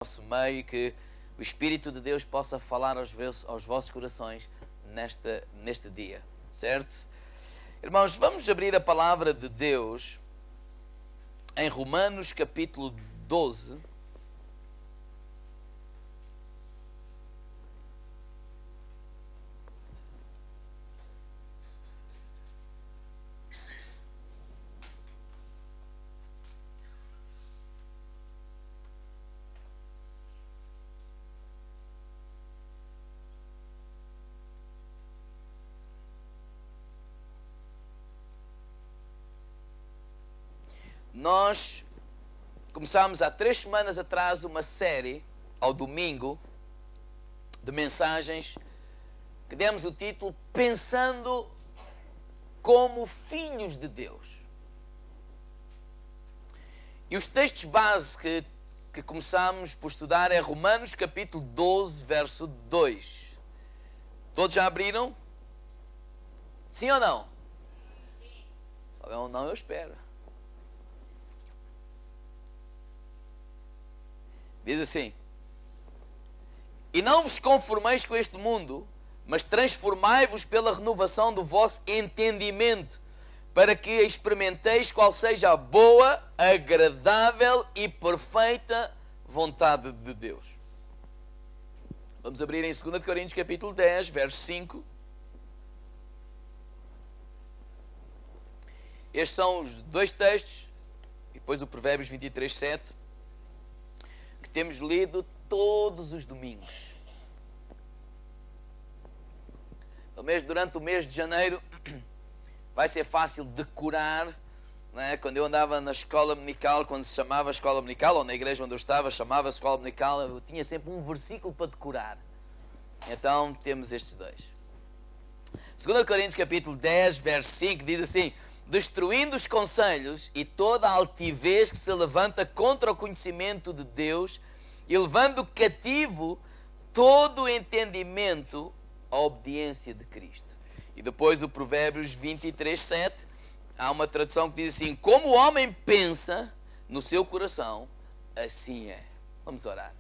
nosso meio, que o Espírito de Deus possa falar aos vossos corações neste dia, certo? Irmãos, vamos abrir a palavra de Deus em Romanos capítulo 12. Nós começámos há 3 semanas atrás uma série, ao domingo, de mensagens que demos o título Pensando como Filhos de Deus. E os textos base que começámos por estudar é Romanos capítulo 12, verso 2. Todos já abriram? Sim ou não? Não, eu espero. Diz assim: E não vos conformeis com este mundo, mas transformai-vos pela renovação do vosso entendimento, para que experimenteis qual seja a boa, agradável e perfeita vontade de Deus. Vamos abrir em 2 Coríntios capítulo 10, verso 5. Estes são os 2 textos, e depois o Provérbios 23, 7, que temos lido todos os domingos. Durante o mês de janeiro vai ser fácil decorar, não é? Quando eu andava na escola dominical, quando se chamava escola dominical, ou na igreja onde eu estava, chamava-se escola dominical, eu tinha sempre um versículo para decorar. Então temos estes 2. 2 Coríntios capítulo 10, verso 5, diz assim: Destruindo os conselhos e toda a altivez que se levanta contra o conhecimento de Deus, e levando cativo todo o entendimento à obediência de Cristo. E depois o Provérbios 23, 7, há uma tradução que diz assim: Como o homem pensa no seu coração, assim é. Vamos orar.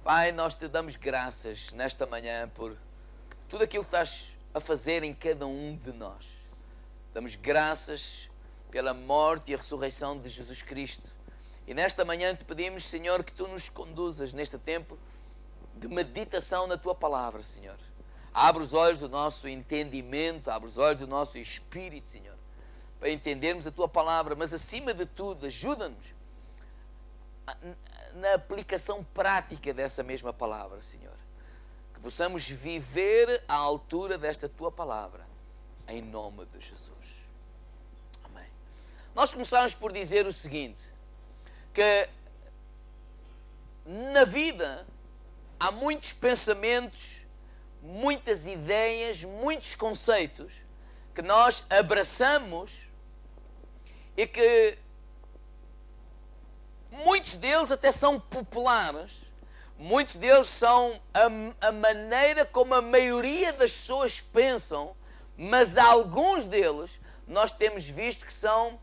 Pai, nós te damos graças nesta manhã por tudo aquilo que estás a fazer em cada um de nós. Damos graças pela morte e a ressurreição de Jesus Cristo. E nesta manhã te pedimos, Senhor, que tu nos conduzas neste tempo de meditação na tua palavra, Senhor. Abre os olhos do nosso entendimento, abre os olhos do nosso espírito, Senhor, para entendermos a tua palavra, mas acima de tudo, ajuda-nos na aplicação prática dessa mesma palavra, Senhor. Que possamos viver à altura desta tua palavra, em nome de Jesus. Amém. Nós começamos por dizer o seguinte, que na vida há muitos pensamentos, muitas ideias, muitos conceitos que nós abraçamos e que muitos deles até são populares, muitos deles são a maneira como a maioria das pessoas pensam, mas alguns deles nós temos visto que são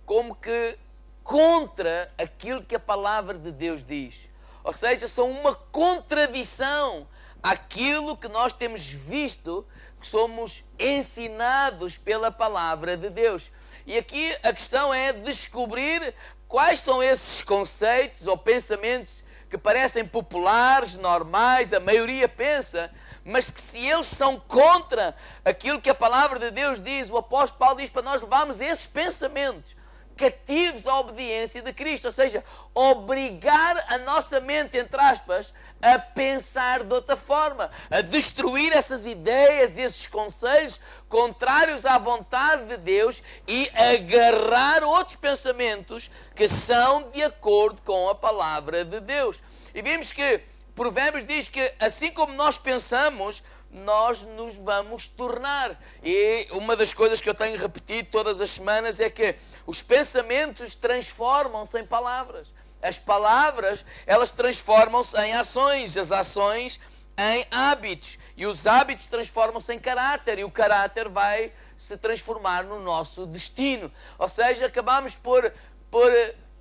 como que contra aquilo que a palavra de Deus diz. Ou seja, são uma contradição àquilo que nós temos visto, que somos ensinados pela palavra de Deus. E aqui a questão é descobrir quais são esses conceitos ou pensamentos que parecem populares, normais, a maioria pensa, mas que se eles são contra aquilo que a palavra de Deus diz, o apóstolo Paulo diz para nós levarmos esses pensamentos cativos à obediência de Cristo, ou seja, obrigar a nossa mente, entre aspas, a pensar de outra forma, a destruir essas ideias, esses conselhos contrários à vontade de Deus e agarrar outros pensamentos que são de acordo com a palavra de Deus. E vimos que Provérbios diz que assim como nós pensamos, nós nos vamos tornar. E uma das coisas que eu tenho repetido todas as semanas é que os pensamentos transformam-se em palavras. As palavras, elas transformam-se em ações, as ações em hábitos. E os hábitos transformam-se em caráter. E o caráter vai se transformar no nosso destino. Ou seja, acabamos por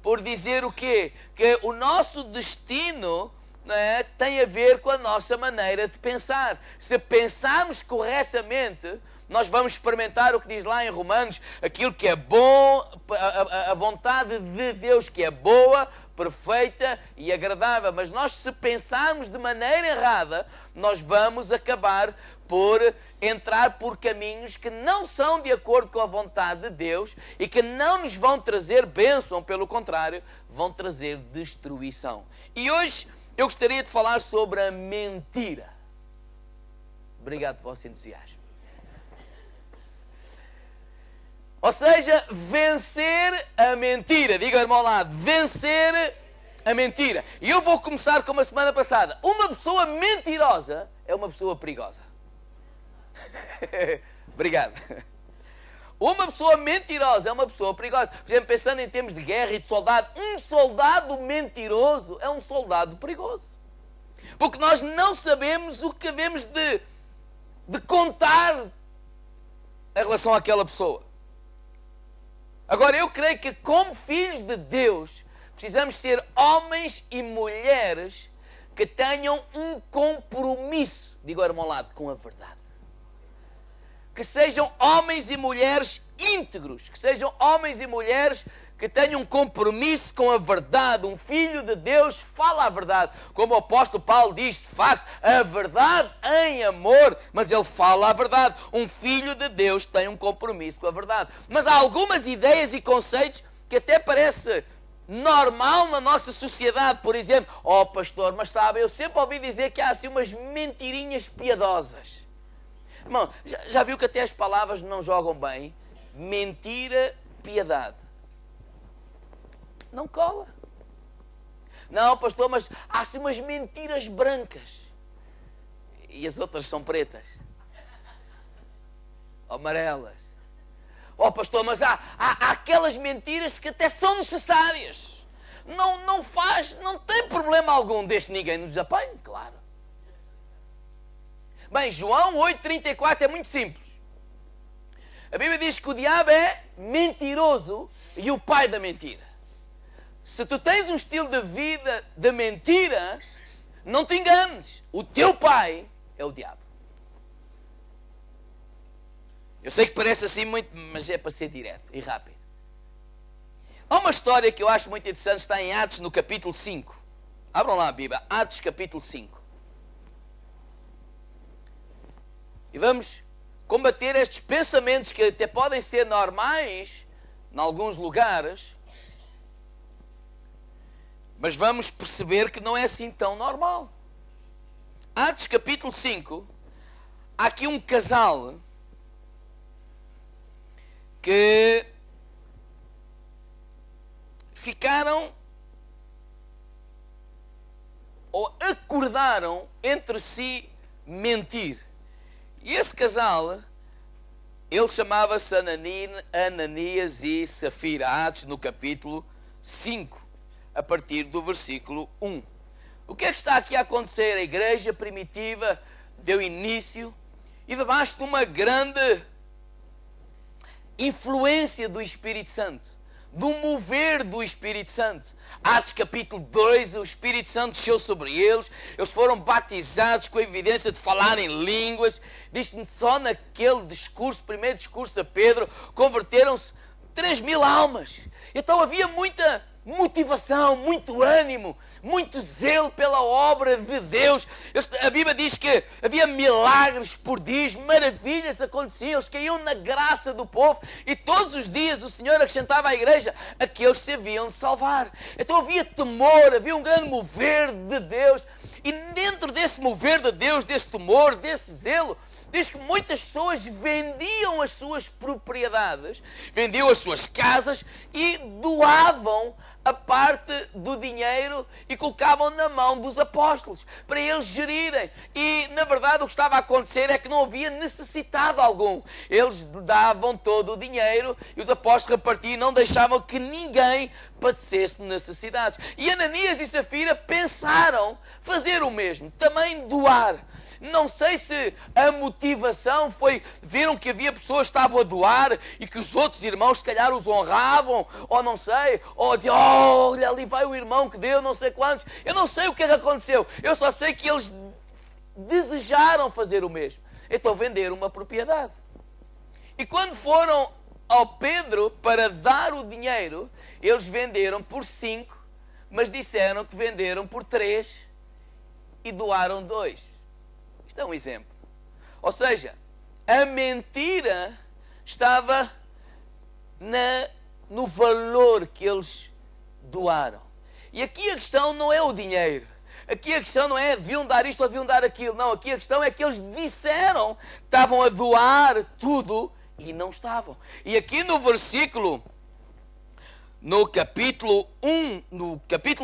por dizer o quê? Que o nosso destino, não é, tem a ver com a nossa maneira de pensar. Se pensarmos corretamente, nós vamos experimentar o que diz lá em Romanos, aquilo que é bom, a vontade de Deus que é boa, perfeita e agradável. Mas nós, se pensarmos de maneira errada, nós vamos acabar por entrar por caminhos que não são de acordo com a vontade de Deus e que não nos vão trazer bênção, pelo contrário, vão trazer destruição. E hoje eu gostaria de falar sobre a mentira. Obrigado pelo vosso entusiasmo. Ou seja, vencer a mentira. Diga ao irmão ao lado, vencer a mentira. E eu vou começar como a semana passada. Uma pessoa mentirosa é uma pessoa perigosa. Obrigado. Uma pessoa mentirosa é uma pessoa perigosa. Por exemplo, pensando em termos de guerra e de soldado, um soldado mentiroso é um soldado perigoso. Porque nós não sabemos o que devemos de contar em relação àquela pessoa. Agora, eu creio que como filhos de Deus, precisamos ser homens e mulheres que tenham um compromisso, digo ao irmão ao lado, com a verdade. Que sejam homens e mulheres íntegros, que sejam homens e mulheres que tenham um compromisso com a verdade. Um filho de Deus fala a verdade. Como o apóstolo Paulo diz, de facto, a verdade em amor, mas ele fala a verdade. Um filho de Deus tem um compromisso com a verdade. Mas há algumas ideias e conceitos que até parece normal na nossa sociedade. Por exemplo, pastor, mas sabe, eu sempre ouvi dizer que há assim umas mentirinhas piadosas. Irmão, já viu que até as palavras não jogam bem? Mentira, piedade. Não cola. Não, pastor, mas há assim umas mentiras brancas. E as outras são pretas. Amarelas. Pastor, mas há aquelas mentiras que até são necessárias. Não tem problema algum desde ninguém nos apanhe, claro. Bem, João 8,34 é muito simples. A Bíblia diz que o diabo é mentiroso e o pai da mentira. Se tu tens um estilo de vida de mentira, não te enganes. O teu pai é o diabo. Eu sei que parece assim muito, mas é para ser direto e rápido. Há uma história que eu acho muito interessante, está em Atos no capítulo 5. Abram lá a Bíblia, Atos capítulo 5. E vamos combater estes pensamentos que até podem ser normais em alguns lugares, mas vamos perceber que não é assim tão normal. Atos capítulo 5, há aqui um casal que ficaram ou acordaram entre si mentir. E esse casal, ele chamava-se Ananias e Safira, Atos no capítulo 5, a partir do versículo 1. O que é que está aqui a acontecer? A igreja primitiva deu início e debaixo de uma grande influência do Espírito Santo, do mover do Espírito Santo. Atos capítulo 2, o Espírito Santo desceu sobre eles, eles foram batizados com a evidência de falar em línguas. Diz-me só naquele discurso, primeiro discurso de Pedro, converteram-se 3.000 almas. Então havia muita motivação, muito ânimo, muito zelo pela obra de Deus. A Bíblia diz que havia milagres por dias, maravilhas aconteciam, eles caíam na graça do povo e todos os dias o Senhor acrescentava à igreja aqueles que se haviam de salvar. Então havia temor, havia um grande mover de Deus e dentro desse mover de Deus, desse temor, desse zelo, diz que muitas pessoas vendiam as suas propriedades, vendiam as suas casas e doavam a parte do dinheiro e colocavam na mão dos apóstolos para eles gerirem. E, na verdade, o que estava a acontecer é que não havia necessitado algum. Eles davam todo o dinheiro e os apóstolos repartiam e não deixavam que ninguém padecesse necessidades. E Ananias e Safira pensaram fazer o mesmo, também doar. Não sei se a motivação foi, viram que havia pessoas que estavam a doar e que os outros irmãos se calhar os honravam, ou não sei, ou diziam, oh, olha ali vai o irmão que deu não sei quantos. Eu não sei o que é que aconteceu, eu só sei que eles desejaram fazer o mesmo. Então venderam uma propriedade. E quando foram ao Pedro para dar o dinheiro, eles venderam por 5, mas disseram que venderam por 3 e doaram 2. Isto é um exemplo. Ou seja, a mentira estava no valor que eles doaram. E aqui a questão não é o dinheiro. Aqui a questão não é deviam dar isto ou deviam dar aquilo. Não, aqui a questão é que eles disseram, estavam a doar tudo e não estavam. E aqui no versículo, no capítulo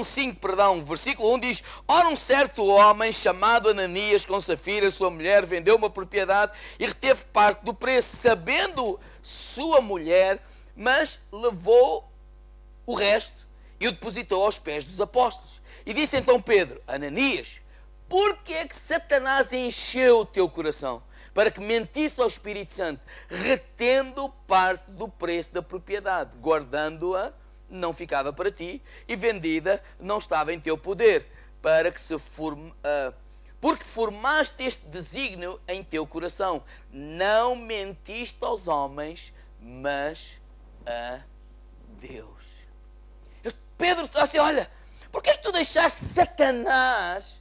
5, versículo 1 diz, ora um certo homem chamado Ananias com Safira, sua mulher, vendeu uma propriedade e reteve parte do preço, sabendo sua mulher, mas levou o resto e o depositou aos pés dos apóstolos. E disse então Pedro, Ananias, por que é que Satanás encheu o teu coração para que mentisse ao Espírito Santo, retendo parte do preço da propriedade, guardando-a, não ficava para ti, e vendida não estava em teu poder, para que porque formaste este desígnio em teu coração, não mentiste aos homens, mas a Deus. Pedro está assim, olha, por que é que tu deixaste Satanás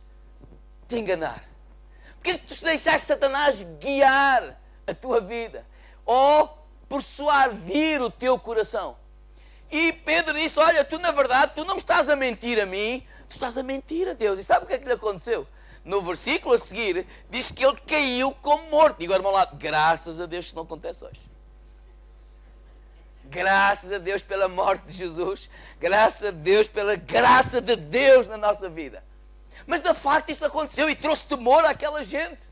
te enganar? Por que é que tu deixaste Satanás guiar a tua vida? Ou persuadir o teu coração? E Pedro disse, olha, tu na verdade, tu não estás a mentir a mim, tu estás a mentir a Deus. E sabe o que é que lhe aconteceu? No versículo a seguir, diz que ele caiu como morto. Digo, irmão lá, graças a Deus que isso não acontece hoje. Graças a Deus pela morte de Jesus. Graças a Deus pela graça de Deus na nossa vida. Mas de facto isso aconteceu e trouxe temor àquela gente.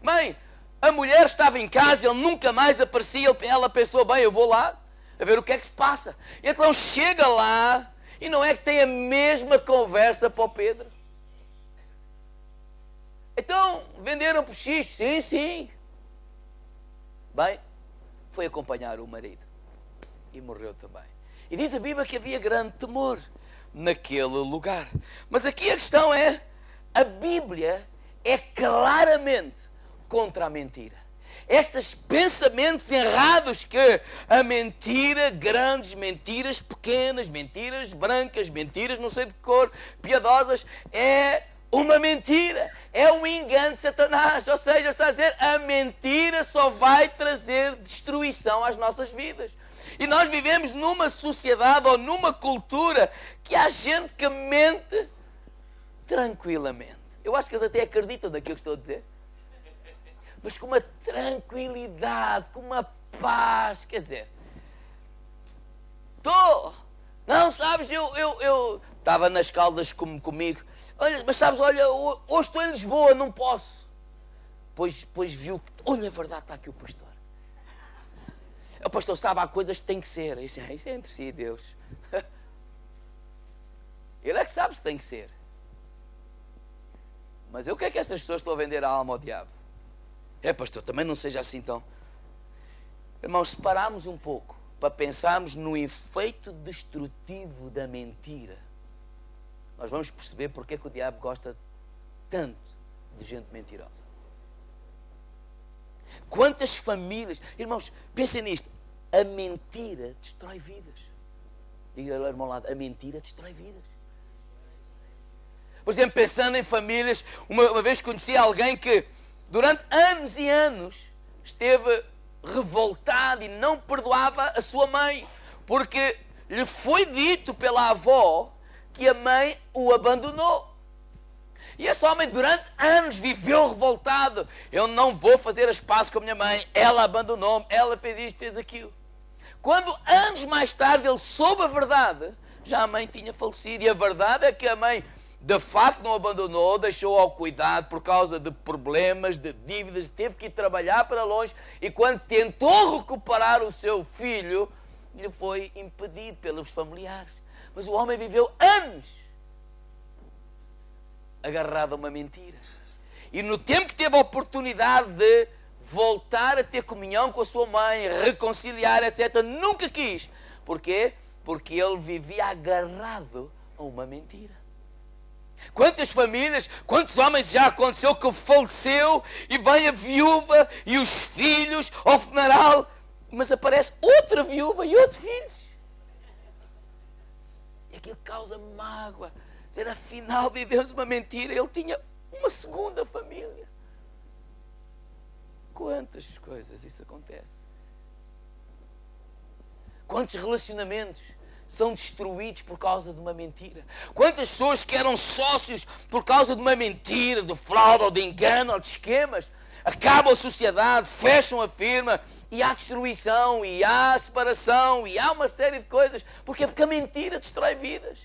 Mãe, a mulher estava em casa, ele nunca mais aparecia, ela pensou, bem, eu vou lá a ver o que é que se passa. E então chega lá e não é que tem a mesma conversa para o Pedro. Então, venderam por X? Sim, sim. Bem, foi acompanhar o marido e morreu também. E diz a Bíblia que havia grande temor naquele lugar. Mas aqui a questão é, a Bíblia é claramente contra a mentira. Estes pensamentos errados que a mentira, grandes mentiras, pequenas, mentiras brancas, mentiras não sei de que cor, piadosas, é uma mentira, é um engano de Satanás. Ou seja, está a dizer, a mentira só vai trazer destruição às nossas vidas. E nós vivemos numa sociedade ou numa cultura que há gente que mente tranquilamente. Eu acho que eles até acreditam naquilo que estou a dizer. Mas com uma tranquilidade, com uma paz, quer dizer, não, sabes, eu estava nas Caldas comigo, olha, mas sabes, olha, hoje estou em Lisboa, não posso. Pois viu, olha, a verdade, está aqui o pastor. O pastor sabe, há coisas que têm que ser. Isso é entre si, Deus. Ele é que sabe se tem que ser. Mas o que é que essas pessoas estão a vender a alma ao diabo? Pastor, também não seja assim tão... Irmãos, se pararmos um pouco para pensarmos no efeito destrutivo da mentira, nós vamos perceber porque é que o diabo gosta tanto de gente mentirosa. Quantas famílias... Irmãos, pensem nisto. A mentira destrói vidas. Diga lá, irmão, lado, a mentira destrói vidas. Por exemplo, pensando em famílias, uma vez conheci alguém que durante anos e anos esteve revoltado e não perdoava a sua mãe, porque lhe foi dito pela avó que a mãe o abandonou. E esse homem durante anos viveu revoltado. Eu não vou fazer as pazes com a minha mãe, ela abandonou-me, ela fez isto, fez aquilo. Quando anos mais tarde ele soube a verdade, já a mãe tinha falecido. E a verdade é que a mãe de facto não abandonou, deixou ao cuidado por causa de problemas, de dívidas, teve que ir trabalhar para longe, e quando tentou recuperar o seu filho, lhe foi impedido pelos familiares. Mas o homem viveu anos agarrado a uma mentira. E no tempo que teve a oportunidade de voltar a ter comunhão com a sua mãe, reconciliar, etc., nunca quis. Porquê? Porque ele vivia agarrado a uma mentira. Quantas famílias, quantos homens já aconteceu que faleceu e vem a viúva e os filhos ao funeral, mas aparece outra viúva e outros filhos. E aquilo causa mágoa. Dizer, afinal vivemos uma mentira. Ele tinha uma segunda família. Quantas coisas isso acontece? Quantos relacionamentos são destruídos por causa de uma mentira? Quantas pessoas que eram sócios por causa de uma mentira, de fraude, ou de engano, ou de esquemas, acabam a sociedade, fecham a firma, e há destruição, e há separação, e há uma série de coisas. Porquê? Porque a mentira destrói vidas.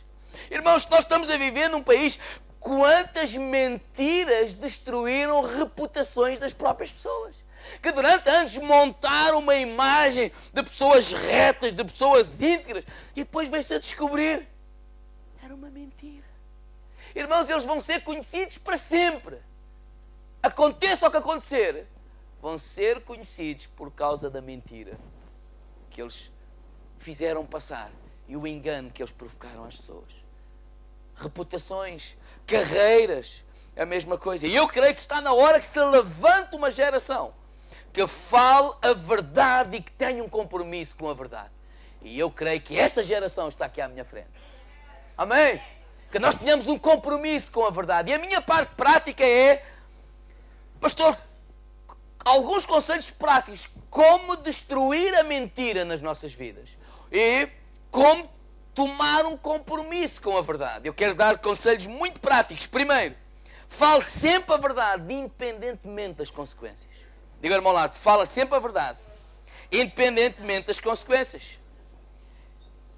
Irmãos, nós estamos a viver num país, quantas mentiras destruíram reputações das próprias pessoas, que durante anos montaram uma imagem de pessoas retas, de pessoas íntegras, e depois veio-se a descobrir, era uma mentira. Irmãos, eles vão ser conhecidos para sempre. Aconteça o que acontecer, vão ser conhecidos por causa da mentira que eles fizeram passar e o engano que eles provocaram às pessoas. Reputações, carreiras, a mesma coisa. E eu creio que está na hora que se levante uma geração que fale a verdade e que tenha um compromisso com a verdade. E eu creio que essa geração está aqui à minha frente. Amém? Que nós tenhamos um compromisso com a verdade. E a minha parte prática é, pastor, alguns conselhos práticos, como destruir a mentira nas nossas vidas e como tomar um compromisso com a verdade. Eu quero dar conselhos muito práticos. Primeiro, fale sempre a verdade, independentemente das consequências. Diga ao irmão ao lado, fala sempre a verdade, independentemente das consequências.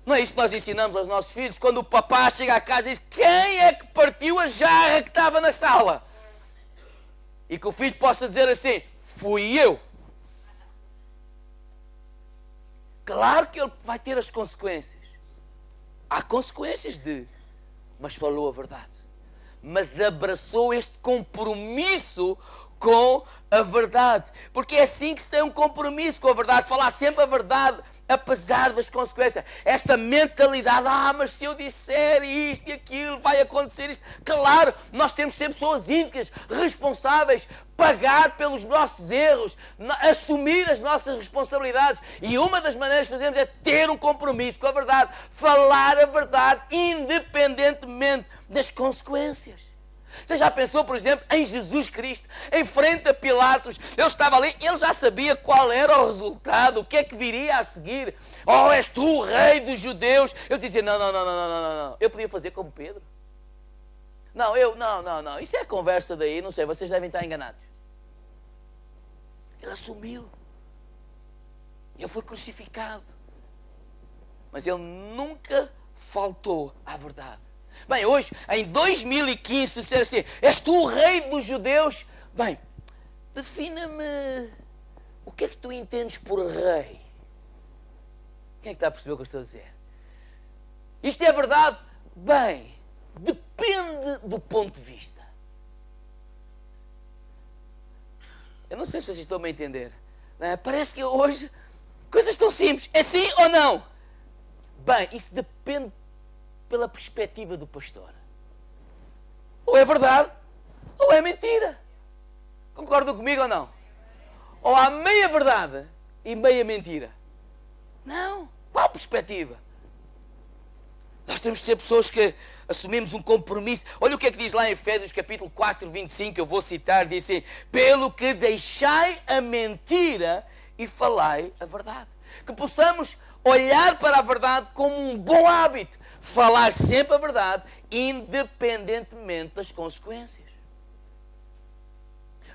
Não é isso que nós ensinamos aos nossos filhos? Quando o papá chega a casa e diz, quem é que partiu a jarra que estava na sala? E que o filho possa dizer assim, fui eu. Claro que ele vai ter as consequências. Há consequências mas falou a verdade. Mas abraçou este compromisso com a verdade. Porque é assim que se tem um compromisso com a verdade. Falar sempre a verdade, apesar das consequências. Esta mentalidade, mas se eu disser isto e aquilo, vai acontecer isto. Claro, nós temos sempre pessoas íntegras, responsáveis, pagar pelos nossos erros, assumir as nossas responsabilidades. E uma das maneiras que fazemos é ter um compromisso com a verdade. Falar a verdade, independentemente das consequências. Você já pensou, por exemplo, em Jesus Cristo, em frente a Pilatos? Ele estava ali, ele já sabia qual era o resultado, o que é que viria a seguir. Oh, és tu o rei dos judeus? Eu dizia, não. Eu podia fazer como Pedro. Não, isso é conversa daí, não sei, vocês devem estar enganados. Ele assumiu. Ele foi crucificado. Mas ele nunca faltou à verdade. Bem, hoje, em 2015, se disser assim, és tu o rei dos judeus? Bem, defina-me o que é que tu entendes por rei. Quem é que está a perceber o que eu estou a dizer? Isto é verdade? Bem, depende do ponto de vista. Eu não sei se vocês estão a entender. Parece que hoje, coisas tão simples, é sim ou não? Bem, isso depende pela perspectiva do pastor. Ou é verdade, ou é mentira. Concordam comigo ou não? Ou há meia verdade e meia mentira. Não. Qual perspectiva? Nós temos de ser pessoas que assumimos um compromisso. Olha o que é que diz lá em Efésios capítulo 4, 25, eu vou citar, diz assim, pelo que deixai a mentira e falai a verdade. Que possamos olhar para a verdade como um bom hábito. Falar sempre a verdade, independentemente das consequências.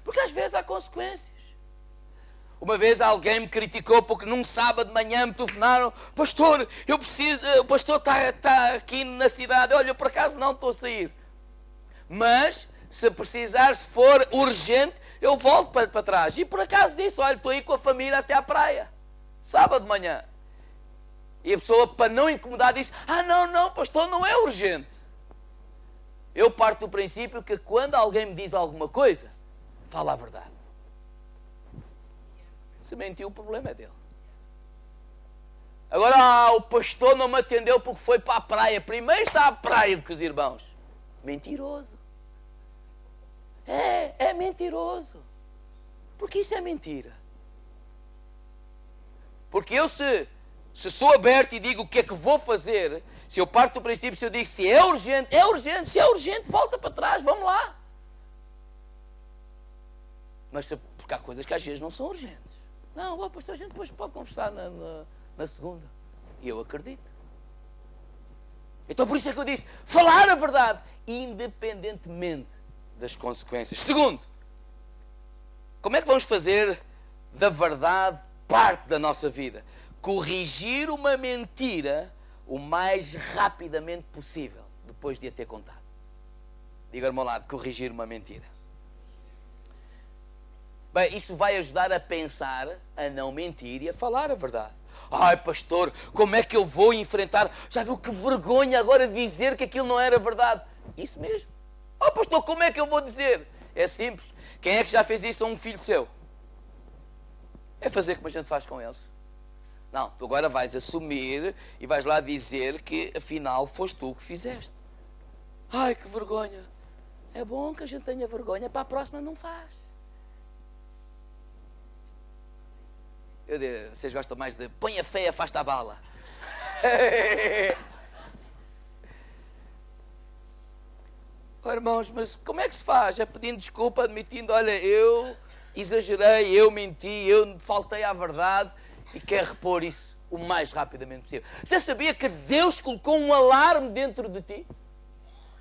Porque às vezes há consequências. Uma vez alguém me criticou porque num sábado de manhã me telefonaram, pastor, eu preciso, o pastor está aqui na cidade, olha, eu por acaso não estou a sair. Mas, se precisar, se for urgente, eu volto para trás. E por acaso disse, olha, estou aí com a família até à praia. Sábado de manhã. E a pessoa, para não incomodar, disse, não, pastor, não é urgente. Eu parto do princípio que quando alguém me diz alguma coisa, fala a verdade. Se mentiu, o problema é dele. Agora, o pastor não me atendeu porque foi para a praia. Primeiro está à praia com os irmãos. Mentiroso. É mentiroso. Porque isso é mentira. Porque eu se sou aberto e digo o que é que vou fazer, se eu parto do princípio, se eu digo se é urgente, se é urgente, volta para trás, vamos lá. Mas porque há coisas que às vezes não são urgentes. Não, pastor, a gente depois pode conversar na segunda. E eu acredito. Então por isso é que eu disse, falar a verdade, independentemente das consequências. Segundo, como é que vamos fazer da verdade parte da nossa vida? Corrigir uma mentira o mais rapidamente possível, depois de a ter contado. Diga ao meu lado, corrigir uma mentira. Bem, isso vai ajudar a pensar, a não mentir e a falar a verdade. Ai, pastor, como é que eu vou enfrentar? Já viu que vergonha agora dizer que aquilo não era verdade? Isso mesmo. Oh, pastor, como é que eu vou dizer? É simples. Quem é que já fez isso a um filho seu? É fazer como a gente faz com eles. Não, tu agora vais assumir e vais lá dizer que afinal foste tu que fizeste. Ai, que vergonha. É bom que a gente tenha vergonha, para a próxima não faz. Vocês gostam mais de põe a fé e afasta a bala. Oh, irmãos, mas como é que se faz? É pedindo desculpa, admitindo, olha, eu exagerei, eu menti, eu faltei à verdade e quero repor isso o mais rapidamente possível. Você sabia que Deus colocou um alarme dentro de ti?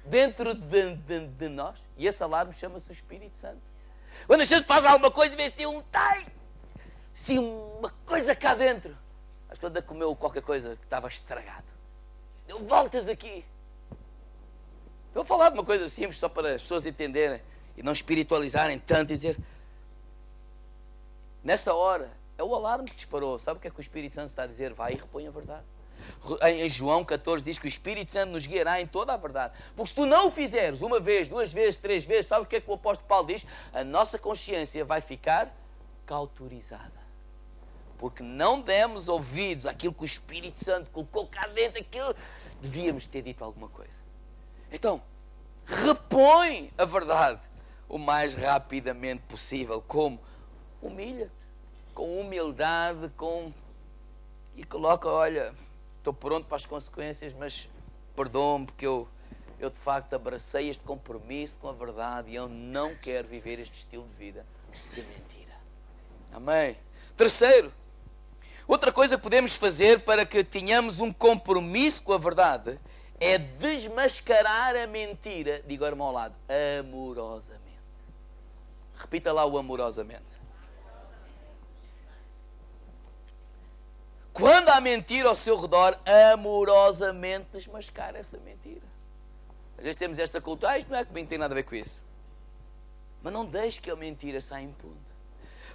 Dentro de nós? E esse alarme chama-se o Espírito Santo. Quando a gente faz alguma coisa e vê assim sim, uma coisa cá dentro. Mas quando comeu qualquer coisa que estava estragado, deu voltas aqui. Estou a falar de uma coisa simples, só para as pessoas entenderem e não espiritualizarem tanto e dizer, nessa hora, é o alarme que disparou. Sabe o que é que o Espírito Santo está a dizer? Vai e repõe a verdade. Em João 14 diz que o Espírito Santo nos guiará em toda a verdade. Porque se tu não o fizeres uma vez, duas vezes, três vezes, sabe o que é que o apóstolo Paulo diz? A nossa consciência vai ficar cauterizada. Porque não demos ouvidos àquilo que o Espírito Santo colocou cá dentro, aquilo, devíamos ter dito alguma coisa. Então, repõe a verdade o mais rapidamente possível. Como? Humilha-te, com humildade, e coloca, olha, estou pronto para as consequências, mas perdoa-me porque eu de facto abracei este compromisso com a verdade e eu não quero viver este estilo de vida de mentira. Amém? Terceiro, outra coisa que podemos fazer para que tenhamos um compromisso com a verdade é desmascarar a mentira, digo ao irmão ao lado, amorosamente. Repita lá o amorosamente. Quando há mentira ao seu redor, amorosamente desmascar essa mentira. Às vezes temos esta cultura, isto não é comigo, não tem nada a ver com isso. Mas não deixe que a mentira saia impune.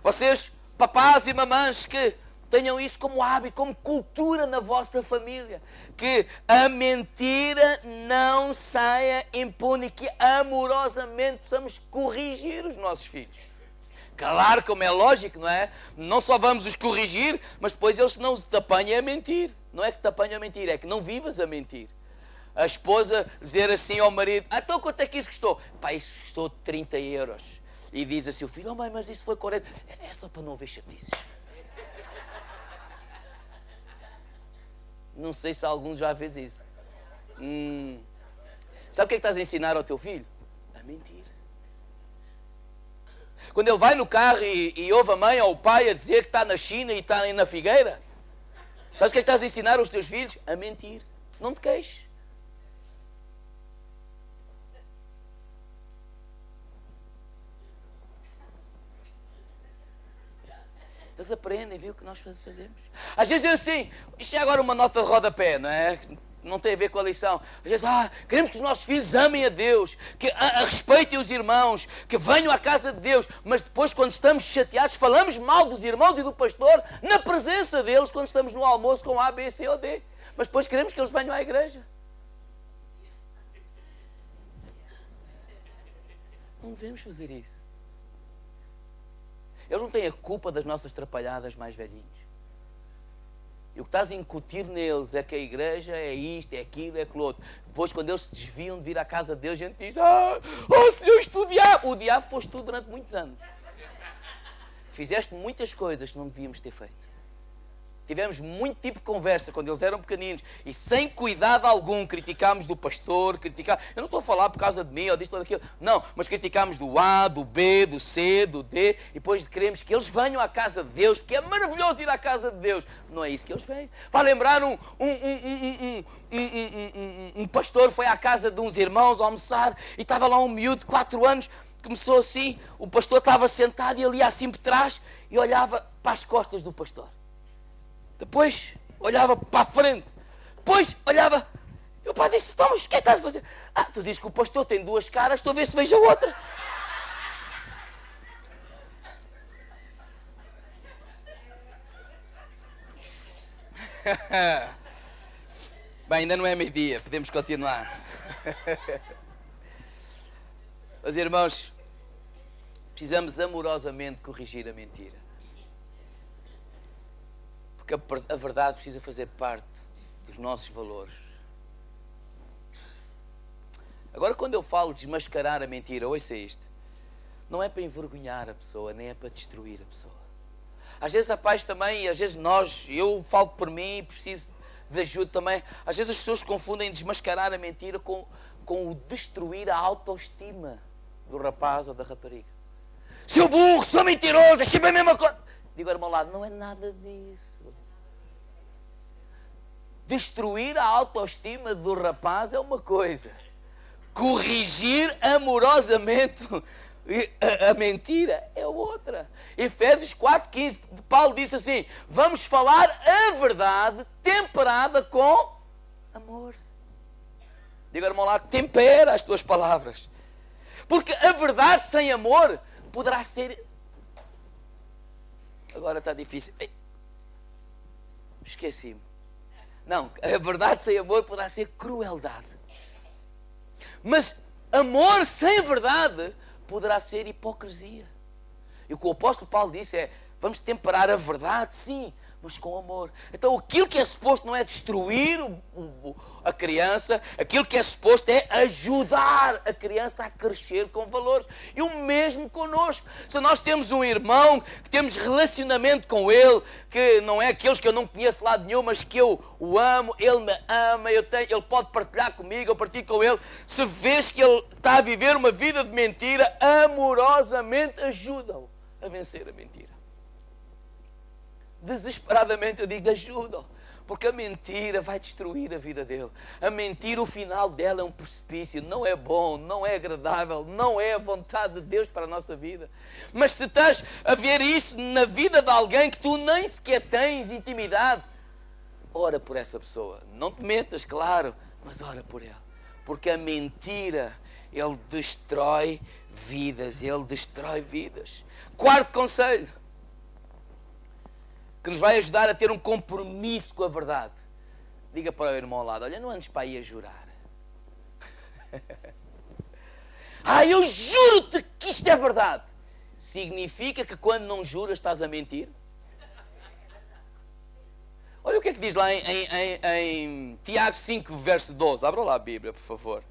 Vocês, papás e mamães, que tenham isso como hábito, como cultura na vossa família. Que a mentira não saia impune, que amorosamente possamos corrigir os nossos filhos. Claro, como é lógico, não é? Não só vamos os corrigir, mas depois eles não te apanham a mentir. Não é que te apanham a mentir, é que não vivas a mentir. A esposa dizer assim ao marido, então quanto é que isso custou? Pá, isso custou 30 euros. E diz assim o filho, oh mãe, mas isso foi 40. É só para não haver chatices. Não sei se algum já fez isso. Sabe o que é que estás a ensinar ao teu filho? A mentir. Quando ele vai no carro e ouve a mãe ou o pai a dizer que está na China e está na Figueira, sabes o que é que estás a ensinar aos teus filhos? A mentir. Não te queixes. Eles aprendem, viu, o que nós fazemos. Às vezes é assim, isto é agora uma nota de rodapé, não é? Não tem a ver com a lição. Às vezes, queremos que os nossos filhos amem a Deus, que respeitem os irmãos, que venham à casa de Deus, mas depois, quando estamos chateados, falamos mal dos irmãos e do pastor na presença deles, quando estamos no almoço com A, B, C ou D. Mas depois queremos que eles venham à igreja. Não devemos fazer isso. Eles não têm a culpa das nossas trapalhadas mais velhinhos. E o que estás a incutir neles é que a igreja é isto, é aquilo, é aquilo outro. Depois, quando eles se desviam de vir à casa de Deus, a gente diz: oh Senhor, isto o diabo. O diabo foste tu durante muitos anos. Fizeste muitas coisas que não devíamos ter feito. Tivemos muito tipo de conversa quando eles eram pequeninos e sem cuidado algum criticámos do pastor, eu não estou a falar por causa de mim ou disto ou daquilo, não, mas criticámos do A, do B, do C, do D e depois queremos que eles venham à casa de Deus, porque é maravilhoso ir à casa de Deus. Não é isso que eles vêm. Vai lembrar um pastor foi à casa de uns irmãos a almoçar e estava lá um miúdo de 4 anos, começou assim, o pastor estava sentado e ele ia assim por trás e olhava para as costas do pastor. Depois olhava para a frente. Depois olhava. E o pai disse: então, mas o que é que estás a fazer? Tu dizes que o pastor tem 2 caras, estou a ver se vejo a outra. Bem, ainda não é meio-dia, podemos continuar. Mas irmãos, precisamos amorosamente corrigir a mentira. Porque a verdade precisa fazer parte dos nossos valores. Agora, quando eu falo de desmascarar a mentira, ouça isto. Não é para envergonhar a pessoa, nem é para destruir a pessoa. Às vezes a paz também, às vezes eu falo por mim, preciso de ajuda também. Às vezes as pessoas confundem desmascarar a mentira com o destruir a autoestima do rapaz ou da rapariga. Seu burro, sou mentiroso, é sempre a mesma coisa. Digo ao meu lado, não é nada disso. Destruir a autoestima do rapaz é uma coisa. Corrigir amorosamente a mentira é outra. Efésios 4,15, Paulo disse assim: vamos falar a verdade temperada com amor. Diga ao meu lado, tempera as tuas palavras. Porque a verdade sem amor poderá ser... Agora está difícil. Esqueci-me. Não, a verdade sem amor poderá ser crueldade. Mas amor sem verdade poderá ser hipocrisia. E o que o apóstolo Paulo disse é: vamos temperar a verdade, sim, mas com amor. Então aquilo que é suposto não é destruir a criança, aquilo que é suposto é ajudar a criança a crescer com valores. E o mesmo connosco. Se nós temos um irmão, que temos relacionamento com ele, que não é aqueles que eu não conheço de lado nenhum, mas que eu o amo, ele me ama, ele pode partilhar comigo, eu partilho com ele. Se vês que ele está a viver uma vida de mentira, amorosamente ajuda-o a vencer a mentira. Desesperadamente eu digo, ajuda-o, porque a mentira vai destruir a vida dele. A mentira, o final dela é um precipício, não é bom, não é agradável, não é a vontade de Deus para a nossa vida. Mas se estás a ver isso na vida de alguém que tu nem sequer tens intimidade, ora por essa pessoa. Não te metas, claro, mas ora por ela. Porque a mentira, ele destrói vidas, ele destrói vidas. 4º conselho, que nos vai ajudar a ter um compromisso com a verdade. Diga para o irmão ao lado: olha, não andes para aí a jurar. Eu juro-te que isto é verdade. Significa que quando não juras estás a mentir? Olha o que é que diz lá em Tiago 5, verso 12. Abra lá a Bíblia, por favor.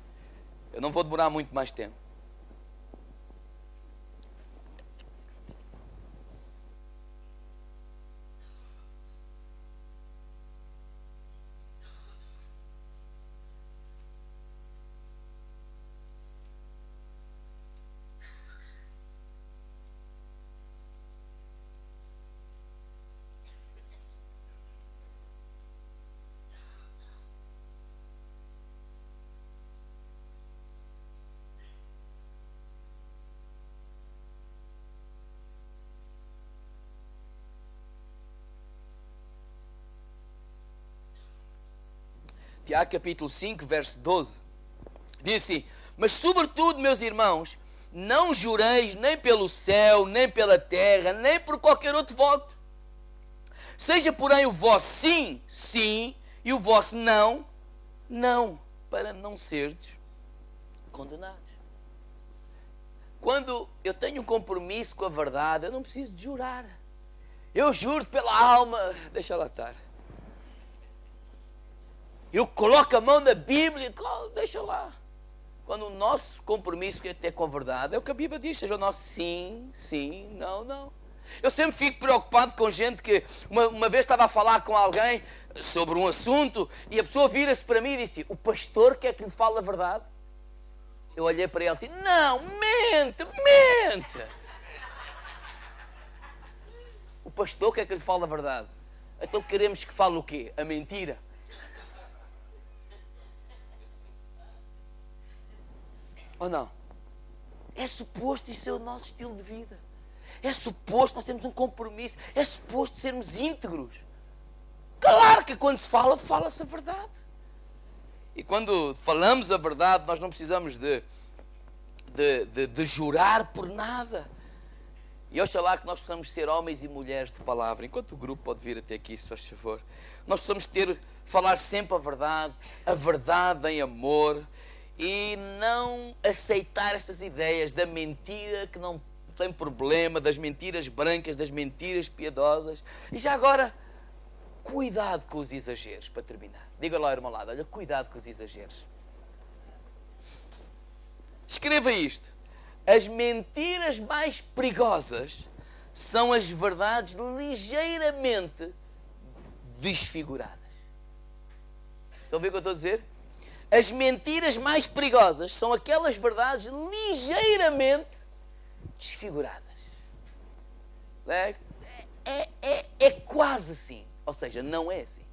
Eu não vou demorar muito mais tempo. Tiago capítulo 5, verso 12, diz assim: mas sobretudo, meus irmãos, não jureis nem pelo céu, nem pela terra, nem por qualquer outro voto. Seja, porém, o vosso sim, sim, e o vosso não, não, para não serdes condenados. Quando eu tenho um compromisso com a verdade, eu não preciso de jurar. Eu juro pela alma, deixa lá estar. Eu coloco a mão na Bíblia, deixa lá. Quando o nosso compromisso é com a verdade, é o que a Bíblia diz, seja o nosso sim, sim, não, não. Eu sempre fico preocupado com gente que, uma vez estava a falar com alguém sobre um assunto e a pessoa vira-se para mim e disse: o pastor quer que lhe fale a verdade? Eu olhei para ele assim: não, mente, mente. O pastor quer que lhe fale a verdade. Então queremos que fale o quê? A mentira. Ou não? É suposto isso ser o nosso estilo de vida. É suposto nós termos um compromisso. É suposto sermos íntegros. Claro que quando se fala, fala-se a verdade. E quando falamos a verdade, nós não precisamos de jurar por nada. E oxalá que nós possamos ser homens e mulheres de palavra. Enquanto o grupo pode vir até aqui, se faz favor. Nós possamos falar sempre a verdade em amor. E não aceitar estas ideias da mentira que não tem problema, das mentiras brancas, das mentiras piedosas. E já agora, cuidado com os exageros, para terminar. Diga lá ao irmão lado, olha, cuidado com os exageros. Escreva isto. As mentiras mais perigosas são as verdades ligeiramente desfiguradas. Estão a ver o que eu estou a dizer? As mentiras mais perigosas são aquelas verdades ligeiramente desfiguradas. É quase assim. Ou seja, não é assim.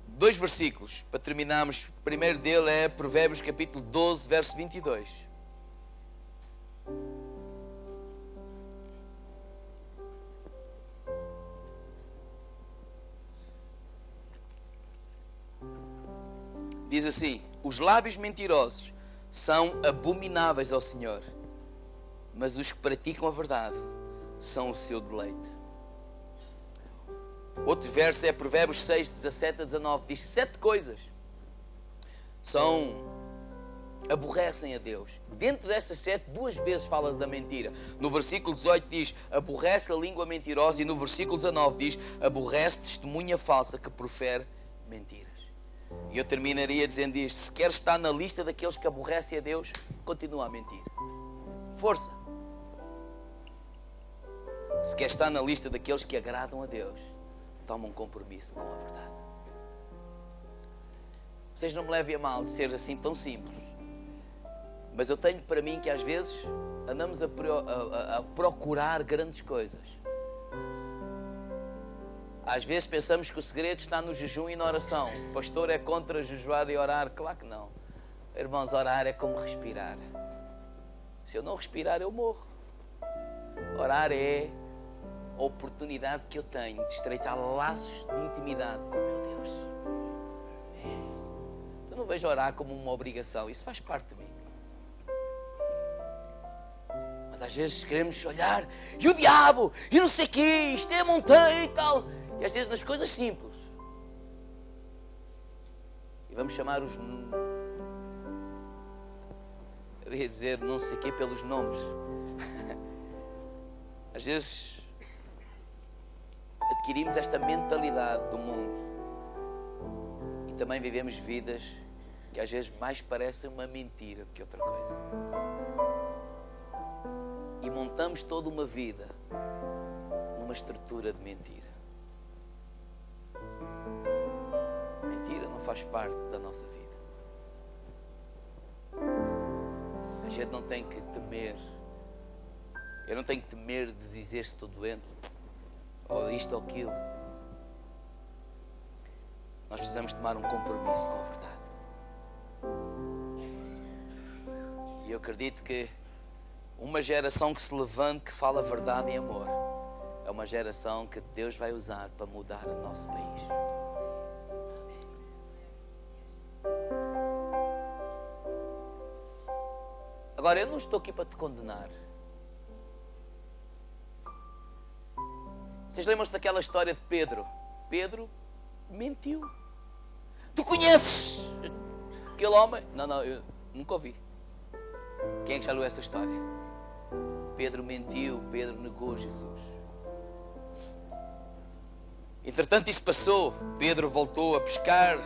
2 versículos, para terminarmos. O primeiro dele é Provérbios capítulo 12, verso 22. Diz assim: os lábios mentirosos são abomináveis ao Senhor, mas os que praticam a verdade são o seu deleite. Outro verso é Provérbios 6, 17 a 19. Diz: 7 coisas aborrecem a Deus. Dentro dessas 7, 2 vezes fala da mentira. No versículo 18 diz: aborrece a língua mentirosa. E no versículo 19 diz: aborrece testemunha falsa que profere mentiras. E eu terminaria dizendo isto: se quer estar na lista daqueles que aborrecem a Deus, continua a mentir. Força. Se quer estar na lista daqueles que agradam a Deus, toma um compromisso com a verdade. Vocês não me levem a mal de ser assim tão simples, mas eu tenho para mim que às vezes andamos a procurar grandes coisas. Às vezes pensamos que o segredo está no jejum e na oração. O pastor é contra jejuar e orar. Claro que não. Irmãos, orar é como respirar. Se eu não respirar, eu morro. Orar é a oportunidade que eu tenho de estreitar laços de intimidade com o meu Deus. Eu não vejo orar como uma obrigação. Isso faz parte de mim. Mas às vezes queremos olhar, e o diabo, e não sei o quê, isto é a montanha e tal. E às vezes nas coisas simples. E vamos chamar os... eu ia dizer não sei o quê pelos nomes. Às vezes adquirimos esta mentalidade do mundo. E também vivemos vidas que às vezes mais parecem uma mentira do que outra coisa. E montamos toda uma vida numa estrutura de mentira. Mentira não faz parte da nossa vida. A gente não tem que temer. Eu não tenho que temer de dizer se estou doente, ou isto ou aquilo. Nós precisamos tomar um compromisso com a verdade. E eu acredito que uma geração que se levante, que fala a verdade em amor, é uma geração que Deus vai usar para mudar o nosso país. Agora, eu não estou aqui para te condenar. Vocês lembram-se daquela história de Pedro? Pedro mentiu. Tu conheces aquele homem? Não, Nunca ouvi. Quem é que já leu essa história? Pedro mentiu, Pedro negou Jesus. Entretanto isso passou, Pedro voltou a pescar.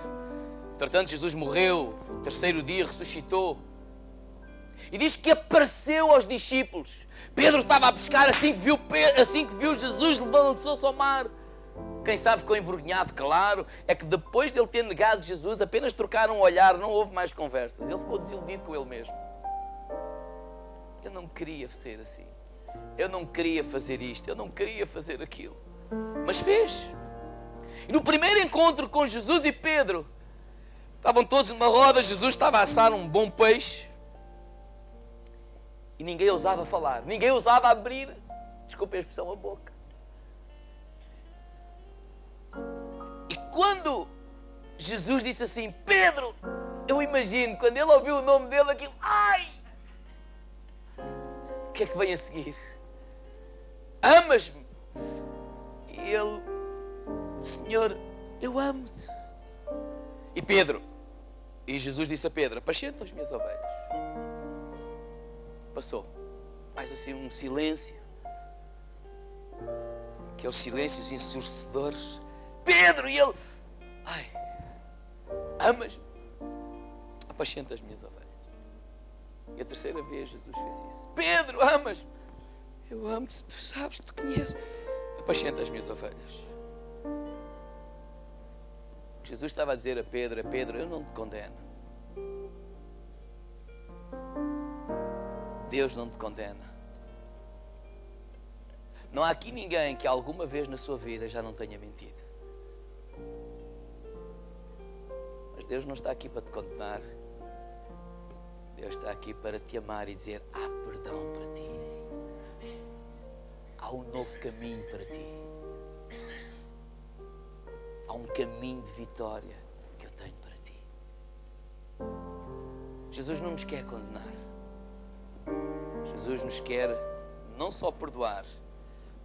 Entretanto Jesus morreu, terceiro dia ressuscitou. E diz que apareceu aos discípulos. Pedro estava a pescar, assim que viu Jesus, lançou-se ao mar. Quem sabe ficou envergonhado, claro. É que depois de ele ter negado Jesus, apenas trocaram um olhar, não houve mais conversas. Ele ficou desiludido com ele mesmo. Eu não queria ser assim. Eu não queria fazer isto, eu não queria fazer aquilo. Mas fez. E no primeiro encontro com Jesus e Pedro, estavam todos numa roda, Jesus estava a assar um bom peixe. E ninguém ousava falar, ninguém ousava abrir, desculpe a expressão, a boca. E quando Jesus disse assim, Pedro, eu imagino, quando ele ouviu o nome dele, aquilo, ai! O que é que vem a seguir? Amas-me? E ele, Senhor, eu amo-te. E Jesus disse a Pedro, apacenta as minhas ovelhas. Passou. Mais assim um silêncio. Aqueles silêncios ensurdecedores. Pedro, e ele, ai, amas-me? Apacenta as minhas ovelhas. E a terceira vez Jesus fez isso. Pedro, amas-me? Eu amo-te, tu sabes, tu conheces. Apacenta as minhas ovelhas. Jesus estava a dizer a Pedro, eu não te condeno. Deus não te condena. Não há aqui ninguém que alguma vez na sua vida já não tenha mentido. Mas Deus não está aqui para te condenar. Deus está aqui para te amar e dizer, há perdão para ti. Há um novo caminho para ti. Há um caminho de vitória que eu tenho para ti. Jesus não nos quer condenar. Jesus nos quer não só perdoar,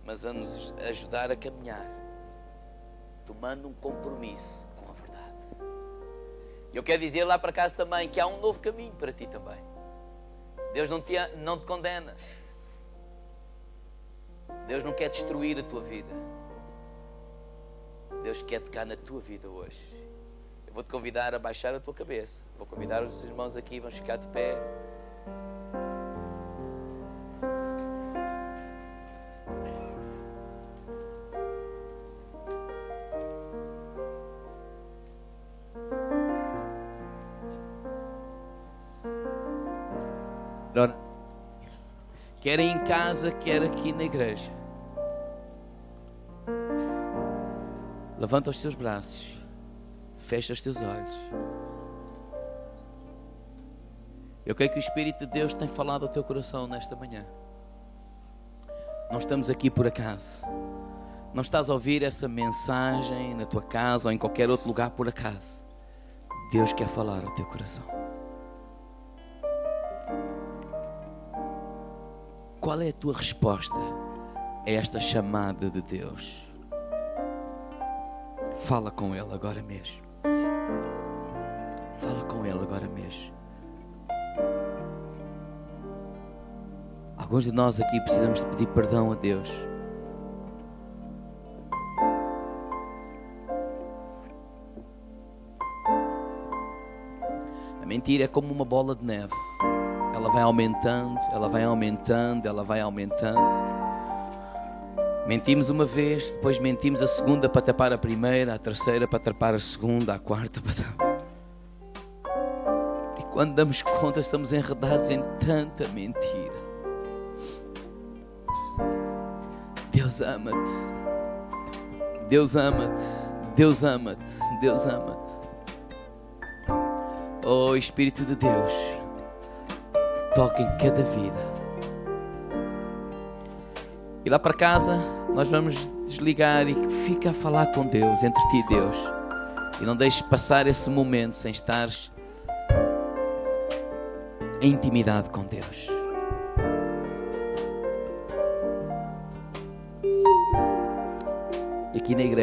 mas a nos ajudar a caminhar, tomando um compromisso com a verdade. E eu quero dizer lá para casa também que há um novo caminho para ti também. Deus não te condena. Deus não quer destruir a tua vida. Deus quer tocar na tua vida hoje. Eu vou-te convidar a baixar a tua cabeça. Vou convidar os irmãos aqui, vamos ficar de pé. Quer em casa, quer aqui na igreja. Levanta os teus braços. Fecha os teus olhos. Eu creio que o Espírito de Deus tem falado ao teu coração nesta manhã. Não estamos aqui por acaso. Não estás a ouvir essa mensagem na tua casa ou em qualquer outro lugar por acaso. Deus quer falar ao teu coração. Qual é a tua resposta a esta chamada de Deus? Fala com Ele agora mesmo. Fala com Ele agora mesmo. Alguns de nós aqui precisamos de pedir perdão a Deus. A mentira é como uma bola de neve. Ela vai aumentando, ela vai aumentando, ela vai aumentando. Mentimos uma vez, depois mentimos a segunda para tapar a primeira, a terceira para tapar a segunda, a quarta para tapar. E quando damos conta, estamos enredados em tanta mentira. Deus ama-te. Deus ama-te. Deus ama-te. Deus ama-te. Oh Espírito de Deus, toca em cada vida. E lá para casa nós vamos desligar e fica a falar com Deus, entre ti e Deus. E não deixes passar esse momento sem estares em intimidade com Deus. E aqui na igreja